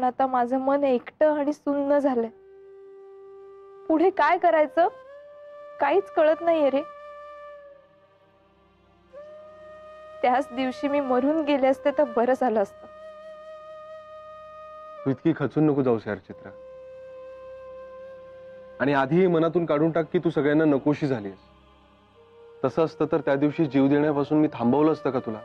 पण आता माझं मन एकटं आणि सुन्न झालंय. पुढे काय करायचं काहीच कळत नाहीये रे. त्याच दिवशी मी मरून गेले असते तर बरं झालं असतं. तू इतकी खचून नको जाऊस यार चित्रा. आणि आधी मनातून काढून टाक की तू सगळ्यांना नकोशी झालीस. तसं असतं तर त्या दिवशी जीव देण्यापासून मी थांबवलं असतं का तुला?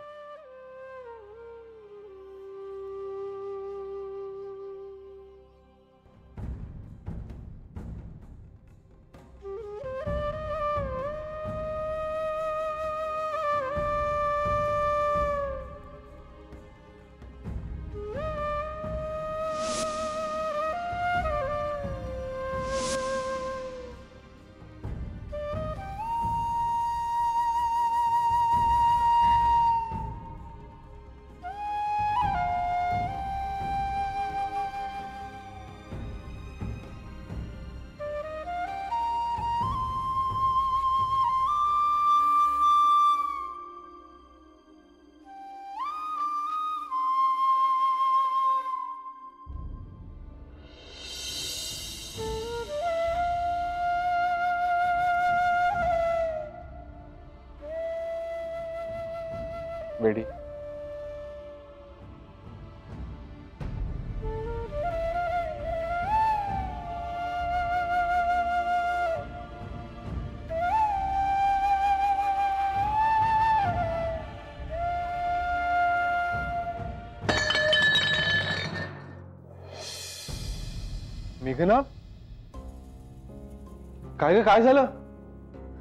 वेडी मेघना, काय ग, काय झालं?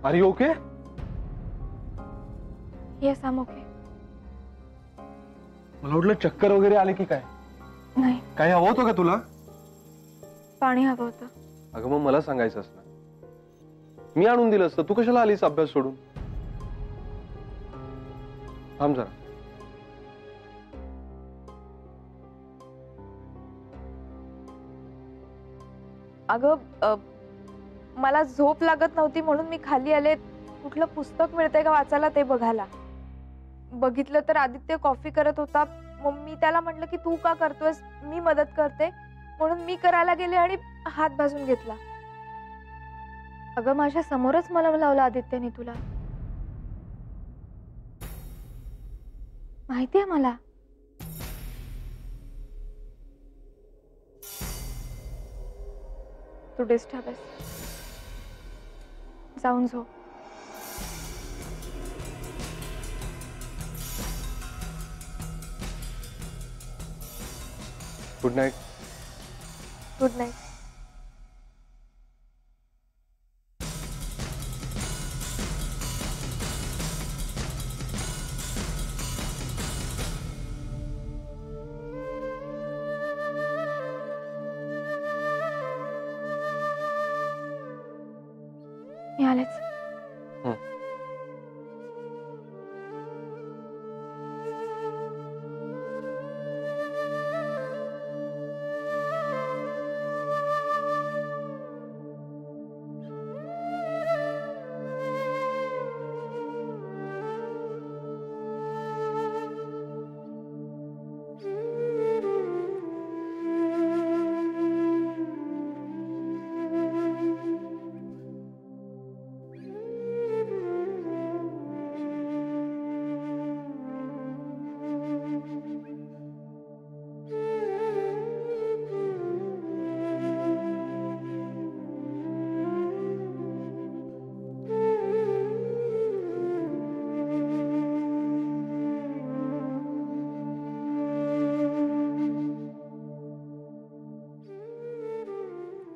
Are you okay? Yes I am okay. मला वाटलं चक्कर वगैरे आले की काय. नाही, काही हवं होतं का तुला? पाणी हवं होतं. अगं मग मला सांगायचंस ना, मी आणून दिलं असतं. तू कशाला आलीस अभ्यास सोडून? थांब जरा. अगं मला झोप लागत नव्हती म्हणून मी खाली आले. कुठलं पुस्तक मिळतंय का वाचायला ते बघायला. बघितलं तर आदित्य कॉफी करत होता. मग मी त्याला म्हटलं की तू का करतोयस, मी मदत करते. म्हणून मी करायला गेले आणि हात भाजून घेतला. अगं माझ्या समोरच मलम लावलं आदित्यने तुला. माहितीये मला. तू डिस्टर्ब आहेस, जाऊन झोप. Good night. Good night. मी आलेच.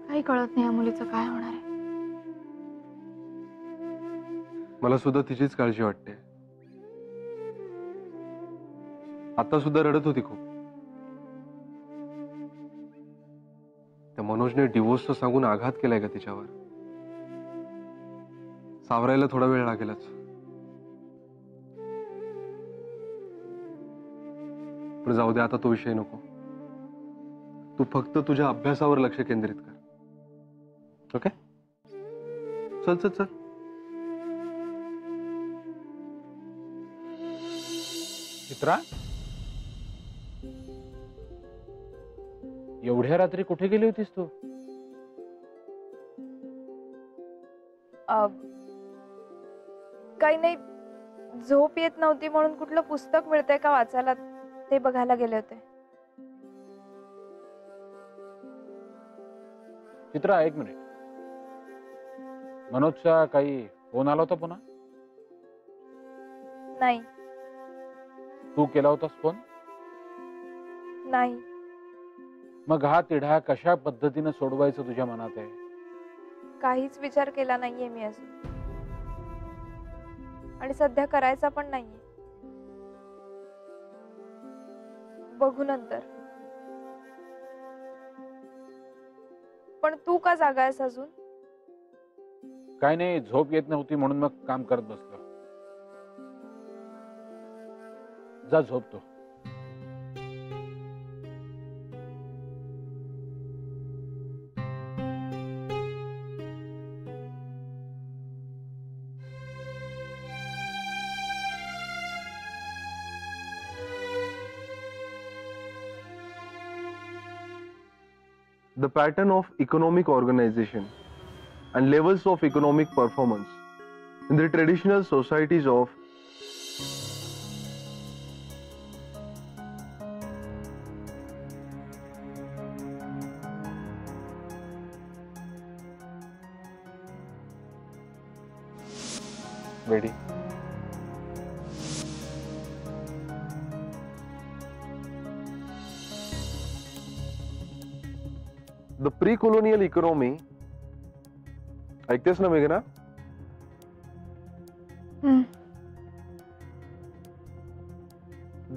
काही कळत नाही या मुलीचं काय होणार आहे. मला सुद्धा तिचीच काळजी वाटते. आता सुद्धा रडत होती खूप. त्या मनोजने डिवोर्सचं सांगून आघात केलाय का तिच्यावर? सावरायला थोडा वेळ लागेलच. पण जाऊ दे, आता तो विषय नको. तू फक्त तुझ्या अभ्यासावर लक्ष केंद्रित कर. ओके? चल चल चल. चित्रा, एवढ्या रात्री कुठे गेली होतीस तू? अ, काही नाही, झोप येत नव्हती म्हणून कुठलं पुस्तक मिळतंय का वाचायला ते बघायला गेले होते. चित्रा, एक मिनिट. मनोजचा काही फोन आला होता पुन्हा? नाही. तू केला होतास फोन? नाही. मग हा तिढा कशा पद्धतीने सोडवायचं तुझ्या मनात आहे? काहीच विचार केला नाहीये मी अजून, आणि सध्या करायचा पण नाहीये. बघू नंतर. पण तू का जागा आहेस अजून? काय नाही, झोप येत नव्हती म्हणून मग काम करत बसलो. जा झोपतो. The pattern of economic organization and levels of economic performance in the traditional societies of ready. The pre-colonial economy, ऐकतेस ना मेघना?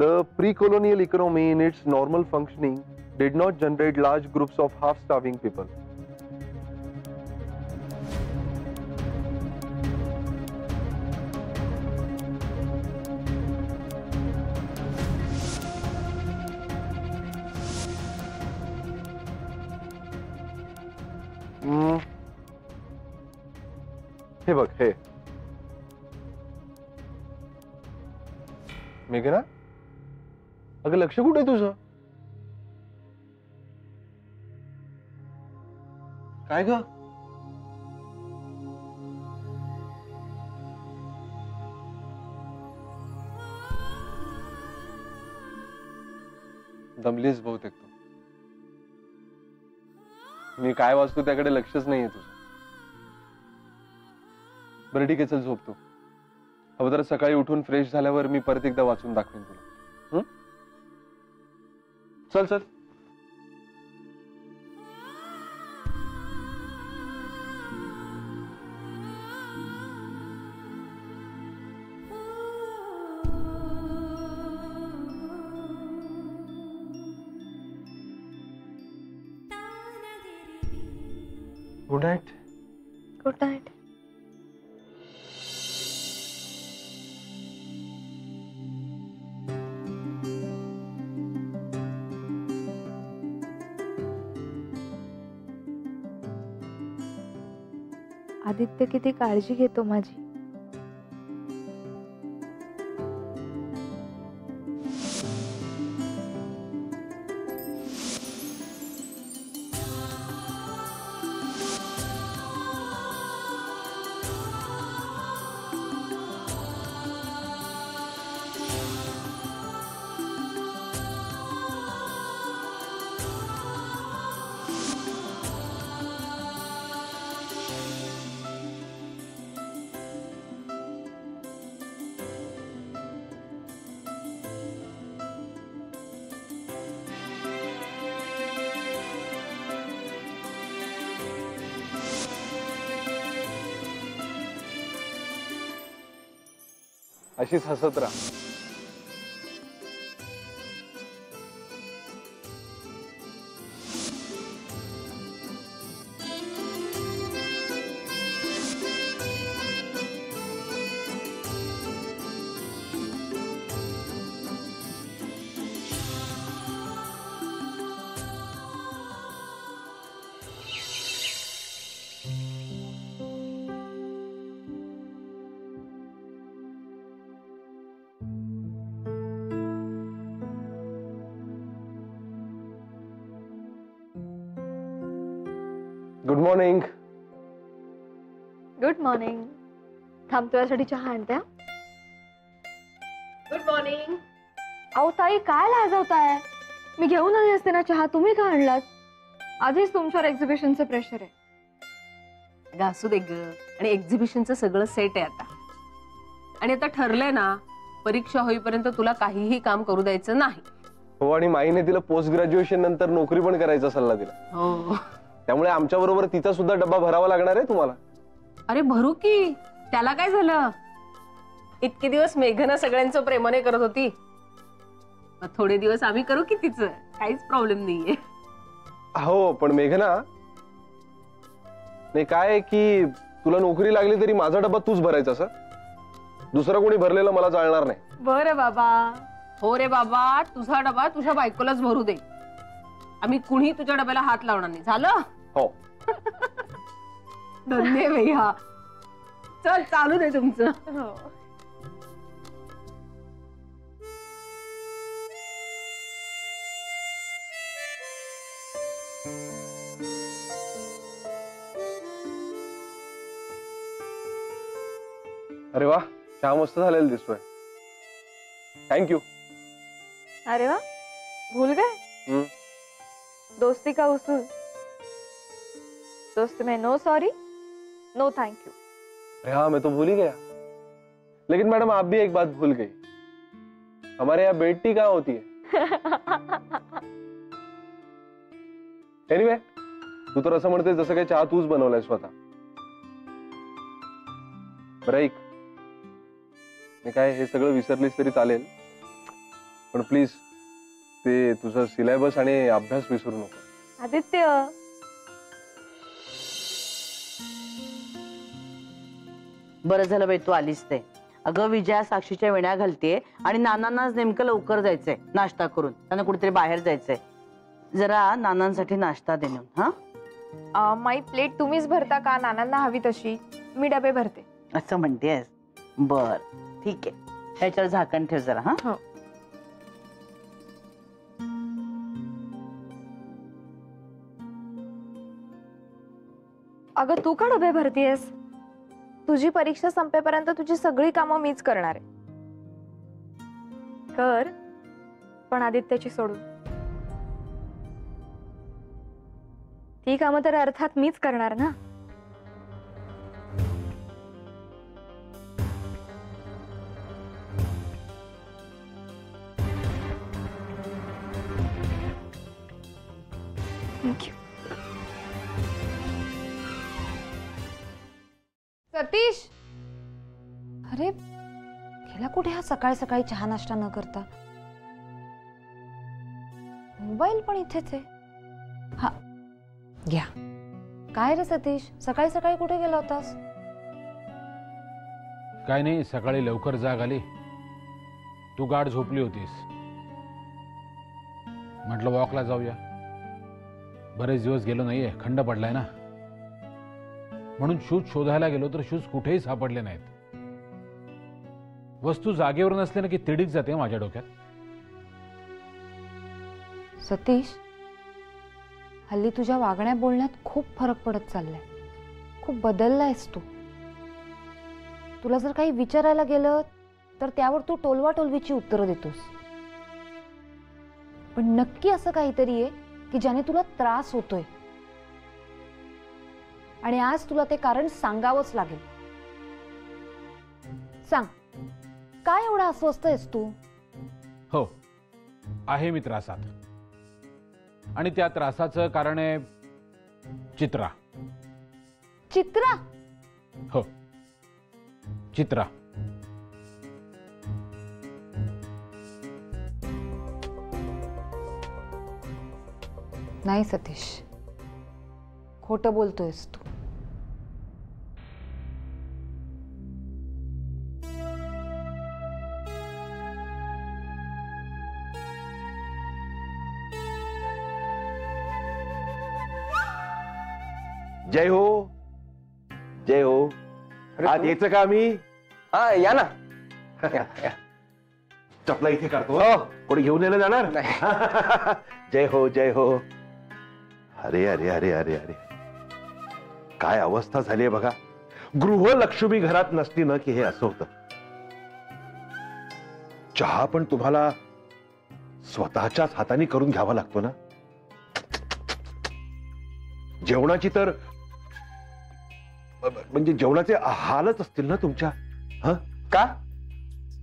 The pre-colonial economy in its normal functioning did not generate large groups of half-starving people. हे बघ, हे मेघना, अगं लक्ष कुठे आहे तुझं? काय ग? दमलीस बहुतेक तू. मी काय वाचतो त्याकडे लक्षच नाहीये तुझं. बरं ठीक आहे, चल झोप तू. हवं तर सकाळी उठून फ्रेश झाल्यावर मी परत एकदा वाचून दाखवेन तुला. चल चल. Good night. Good night. Aditya किती काळजी घेतो माझी. अशीच हसत राहा. Good morning. Good morning. थांब तुझ्यासाठी चहा आणते. Good morning. अहो ताई, काय लाजवताय? मी घेऊन आली असते ना चहा, तुम्ही का आणलात? आधीच तुमच्यावर एक्झिबिशनचं प्रेशर आहे. अगं असू दे ग. आणि एक्झिबिशनचं सगळं सेट आहे आता. आणि आता ठरलंय ना, परीक्षा होईपर्यंत तुला काहीही काम करू द्यायचं नाही. हो, आणि माईने तिला पोस्ट ग्रॅज्युएशन नंतर नोकरी पण करायचा सल्ला दिला. हो. त्यामुळे आमच्या बरोबर तिचा सुद्धा डब्बा भरावा लागणार आहे तुम्हाला. अरे भरू की, त्याला काय झालं? इतके दिवस मेघना सगळ्यांचं प्रेमाने करत होती, मग थोडे दिवस आम्ही करू की तिचं, काहीच प्रॉब्लेम नाहीये. हो, पण मेघना, नाही काय की तुला नोकरी लागली तरी माझा डब्बा तूच भरायचा सर. दुसरं कोणी भरलेलं मला चालणार नाही. बरं बाबा. हो रे बाबा, तुझा डबा तुझ्या बायकोलाच भरू दे. आम्ही कुणी तुझ्या डब्याला हात लावणार नाही. झालं? हो. धन्य भैया. चल चालू दे तुमचं. अरे वा, चहा मस्त झालेला दिसतोय. थँक्यू. अरे वा, भूल गए. दोस्ती का उसूल. दोस्ती में no sorry, no thank you. अरे हाँ, मैं तो भूल ही गया. लेकिन मैडम, आप भी एक बात भूल गई. हमारे यहाँ बेड टी कहाँ होती है? एनीवे, तू तर असं म्हणते जसं काही चहा तूच बनवलाय स्वतः. बरं ऐक, मी काय हे सगळं विसरलीस तरी चालेल, पण प्लीज ते तुझं सिलेबस आणि अभ्यास विसरू नको. आदित्य, बरं झालं बाई तू आलीस ते. अगं विजया साक्षीच्या वेण्या घालतेय आणि नानांनाच नेमकं लवकर जायचंय नाश्ता करून. त्यांना कुठेतरी बाहेर जायचंय. जरा नानांसाठी नाश्ता दे नेऊन. हा, माई प्लेट तुम्हीच भरता का? नानांना हवी तशी मी डबे भरते. असं म्हणतेस? बर, ठीक आहे. ह्याच्यावर झाकण ठेव जरा. हा, हो. अगं तू का डबे भरतीयस? तुझी परीक्षा संपेपर्यंत तुझी सगळी कामं मीच करणार आहे. कर, पण आदित्यची सोडून. ती कामं तर अर्थात मीच करणार ना. थँक्यू. सतीश, अरे गेला कुठे हा सकाळी सकाळी चहा नाश्ता न करता? मोबाईल पण इथेच आहे. हा घ्या. काय रे सतीश, सकाळी सकाळी कुठे गेला होतास? काय नाही, सकाळी लवकर जाग आली, तू गाढ झोपली होतीस. म्हटलं वॉकला जाऊया. बरेच दिवस गेलो नाहीये, खंड पडलाय ना. म्हणून शूज शोधायला गेलो तर शूज कुठेही सापडले नाहीत. वस्तू जागेवर नसल्याने की तिडीक जाते माझ्या डोक्यात. सतीश, हल्ली तुझ्या वागण्या बोलण्यात खूप फरक पडत चाललाय. खूप बदललायस तू. तुला जर काही विचारायला गेलं तर त्यावर तू टोलवा टोलवीची उत्तरं देतोस. पण नक्की असं काहीतरी आहे की ज्याने तुला त्रास होतोय, आणि आज तुला ते कारण सांगावंच लागेल. सांग, काय एवढा अस्वस्थ आहेस तू? हो, आहे मी त्रासात. आणि त्या त्रासाचं कारण आहे चित्रा. चित्रा? हो, चित्रा. नाही सतीश, खोटं बोलतोयस तू. जय हो, जय हो. आज यायचं का आम्ही? हा, या ना. चपला इथे काढतो. हो, कोणी घेऊन यायला जाणार? जय हो, जय हो. अरे अरे अरे अरे अरे, काय अवस्था झाली आहे बघा. गृहलक्ष्मी घरात नसली ना की हे असं होतं. चहा पण तुम्हाला स्वतःच्याच हाताने करून घ्यावा लागतो ना. जेवणाची तर म्हणजे जेवणाचे हालच असतील ना तुमच्या. का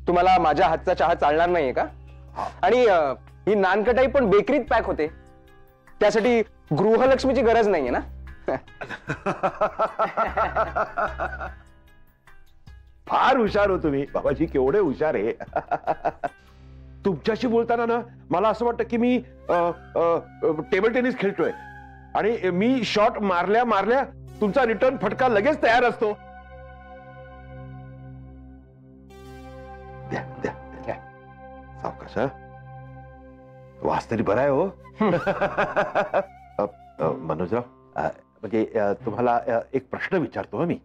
तुम्हाला माझ्या हातचा चहा चालणार नाहीये का? आणि ही नानकटाई पण बेकरीत पॅक होते, त्यासाठी गृहलक्ष्मीची गरज नाहीये ना. फार हुशार हो तुम्ही बाबाजी, केवढे हुशार आहे. तुमच्याशी बोलताना ना मला असं वाटतं की मी टेबल टेनिस खेळतोय आणि मी शॉट मारल्या मारल्या तुमचा रिटर्न फटका लगेच तयार असतो. द्या द्या द्या सावकाश. वास तरी बरा आहे हो. मनोजराव, म्हणजे तुम्हाला एक प्रश्न विचारतो मी.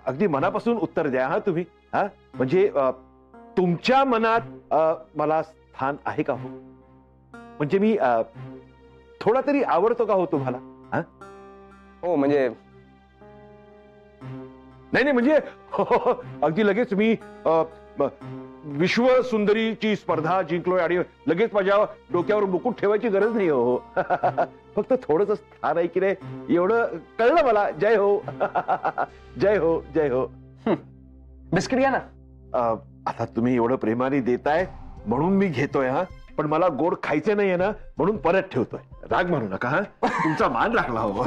अगदी मनापासून उत्तर द्या हा तुम्ही. म्हणजे तुमच्या मनात मला स्थान आहे का हो? म्हणजे मी थोडा तरी आवडतो का हो तुम्हाला? हो म्हणजे नाही नाही म्हणजे अगदी लगेच मी विश्व सुंदरीची स्पर्धा जिंकलोय आणि लगेच माझ्या डोक्यावर मुकुट ठेवायची गरज नाही हो. फक्त थोडंच स्थान आहे की नाही एवढं कळलं मला. जय हो. जय हो जय हो. बिस्किट घ्या ना. आता तुम्ही एवढं प्रेमाने देताय म्हणून मी घेतोय. पण मला गोड खायचे नाहीये ना म्हणून परत ठेवतोय. राग मानू नका. तुमचा मान राखला हो.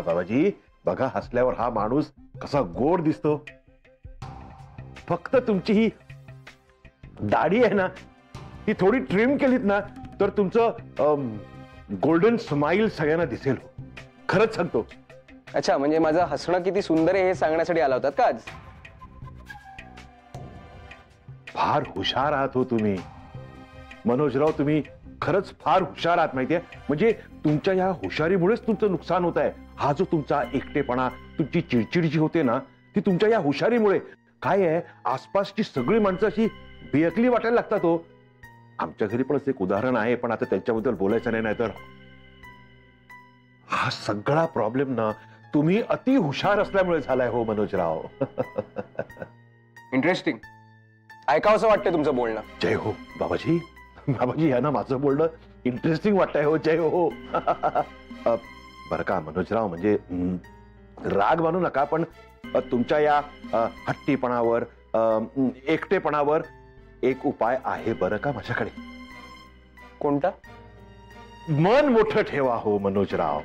बाबाजी बघा, हसल्यावर हा माणूस कसा गोड दिसतो. फक्त तुमची ही दाढी आहे ना ती थोडी ट्रिम केलीत ना तर तुमचं गोल्डन स्माइल सगळ्यांना दिसेल हो. खरंच सांगतो. अच्छा, म्हणजे माझं हसणं किती सुंदर आहे हे सांगण्यासाठी आला होतात का आज? फार हुशार आहात हो तुम्ही मनोजराव. तुम्ही खरंच फार हुशार आहात माहितीये. म्हणजे तुमच्या या हुशारीमुळेच तुमचं नुकसान होत आहे. हा जो तुमचा एकटेपणा, तुमची चिडचिड जी होते ना ती तुमच्या या हुशारीमुळे. काय आहे, आसपासची सगळी माणसं अशी बेअकली वाटायला लागतात हो. आमच्या घरी पण असं एक उदाहरण आहे, पण आता त्यांच्याबद्दल बोलायचं नाही. नाहीतर हा सगळा प्रॉब्लेम ना तुम्ही अति हुशार असल्यामुळे झालाय हो मनोजराव. इंटरेस्टिंग. ऐकावं असं वाटतंय तुमचं बोलणं. जय हो बाबाजी. बाबाजी यांना माझं बोलणं इंटरेस्टिंग वाटतंय हो. जय हो. बरं का मनोजराव, म्हणजे राग मानू नका, पण तुमच्या या हट्टीपणावर, एकटेपणावर एक उपाय आहे बरं का माझ्याकडे. कोणता? मन मोठं ठेवा हो मनोजराव.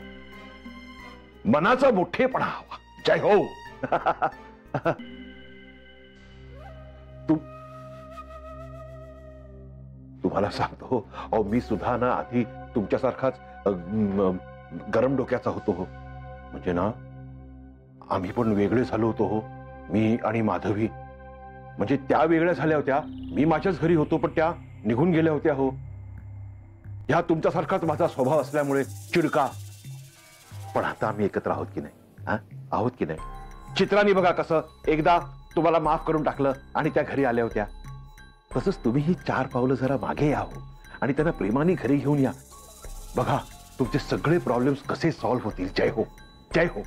मनाचा मोठेपणा हवा. जय हो. तुम्हाला सांगतो अहो, मी सुद्धा ना आधी तुमच्यासारखाच गरम डोक्याचा होतो हो. म्हणजे ना आम्ही पण वेगळे झालो होतो हो, मी आणि माधवी. म्हणजे त्या वेगळ्या झाल्या होत्या, मी माझ्याच घरी होतो, पण त्या निघून गेल्या होत्या हो. ह्या तुमच्यासारखाच माझा स्वभाव असल्यामुळे चिडका. पण आता आम्ही एकत्र आहोत की नाही? आहोत की नाही? चित्राने बघा कसं एकदा तुम्हाला माफ करून टाकलं आणि त्या घरी आल्या होत्या. तसंच तुम्ही ही 4 पावलं जरा मागे या हो आणि त्यांना प्रेमाने घरी घेऊन या. बघा तुमचे सगळे प्रॉब्लेम्स कसे सॉल्व्ह होतील. जय हो जय हो.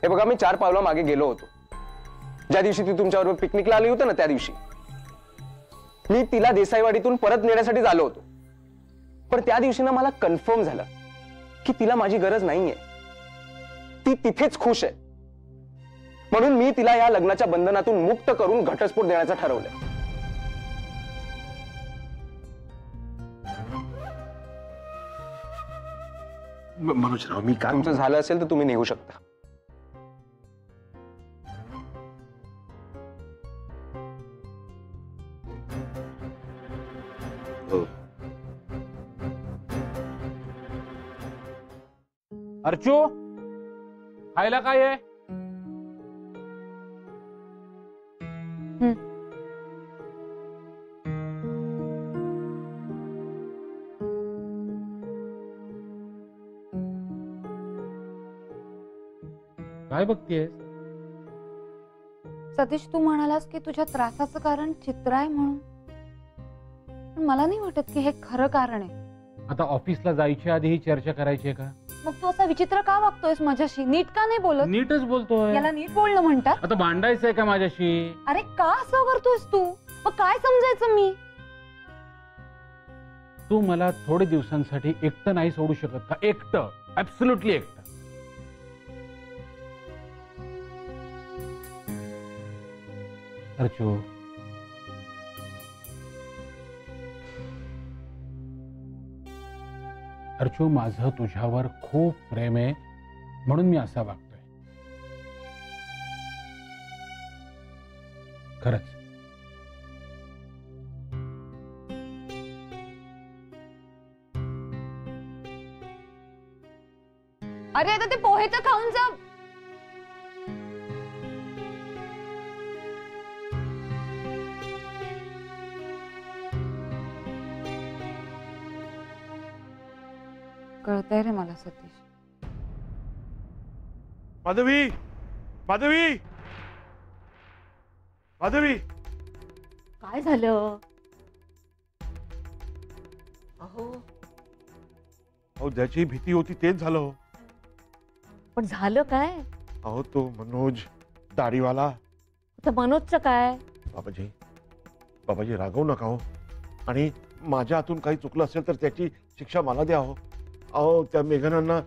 हे बघा, मी 4 पावलं मागे गेलो होतो. ज्या दिवशी ती तुमच्याबरोबर पिकनिकला आली होती ना त्या दिवशी मी तिला देसाईवाडीतून परत नेण्यासाठी आलो होतो. पण त्या दिवशी ना मला कन्फर्म झालं की तिला माझी गरज नाहीये. ती तिथेच खुश आहे. म्हणून मी तिला या लग्नाच्या बंधनातून मुक्त करून घटस्फोट देण्याचं ठरवलंय. मनोजराव, मी काय तुमचं झालं असेल तर तुम्ही निघू शकता. अर्चू, खायला काय आहे? काय बघतीयस? सतीश, तू म्हणालास की तुझ्या त्रासाचं कारण चित्र आहे म्हणून, पण मला नाही वाटत की हे खरं कारण आहे. आता ऑफिसला जायच्या आधी ही चर्चा करायची आहे का? मग तू असा विचित्र का वागतोयस माझ्याशी? नीट का नाही बोलत? नीटच बोलतोय. याला नीट बोलणं म्हणतात? आता भांडायचंय का माझ्याशी? अरे का असं करतोयस तू? मग काय समजायचं मी? तू मला थोडे दिवसांसाठी एकटं नाही सोडू शकत का? एकटं, ऍब्सोल्युटली एकटं. अर्चू, अर्चू, माझं तुझ्यावर खूप प्रेम आहे म्हणून मी असा वागतोय. खरंच. अरे आता ते पोहे तर खाऊन जा. कळतंय रे मला सतीश. माधवी, माधवी, माधवी. काय झालं? अहो ज्याची भीती होती तेच झालं हो. पण झालं काय? अहो तो मनोज दाढीवाला. तर मनोजचं काय? बाबाजी, बाबाजी रागवू नका हो. आणि माझ्या हातून काही चुकलं असेल तर त्याची शिक्षा मला द्या हो. अहो त्या मेघनांना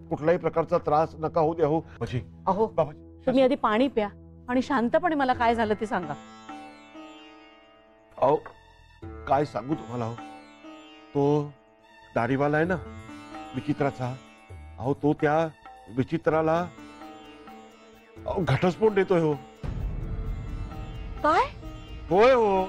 कुठल्याही प्रकारचा त्रास नका होऊ द्या हो. बाबाजी, अहो बाबाजी. तुम्ही आधी पाणी प्या आणि शांतपणे मला काय झालं ते सांगा. अहो काय सांगू तुम्हाला हो. तो दाढीवाला आहे ना विचित्राचा. अहो तो त्या विचित्राला घटस्फोट देतोय हो. काय? होय हो.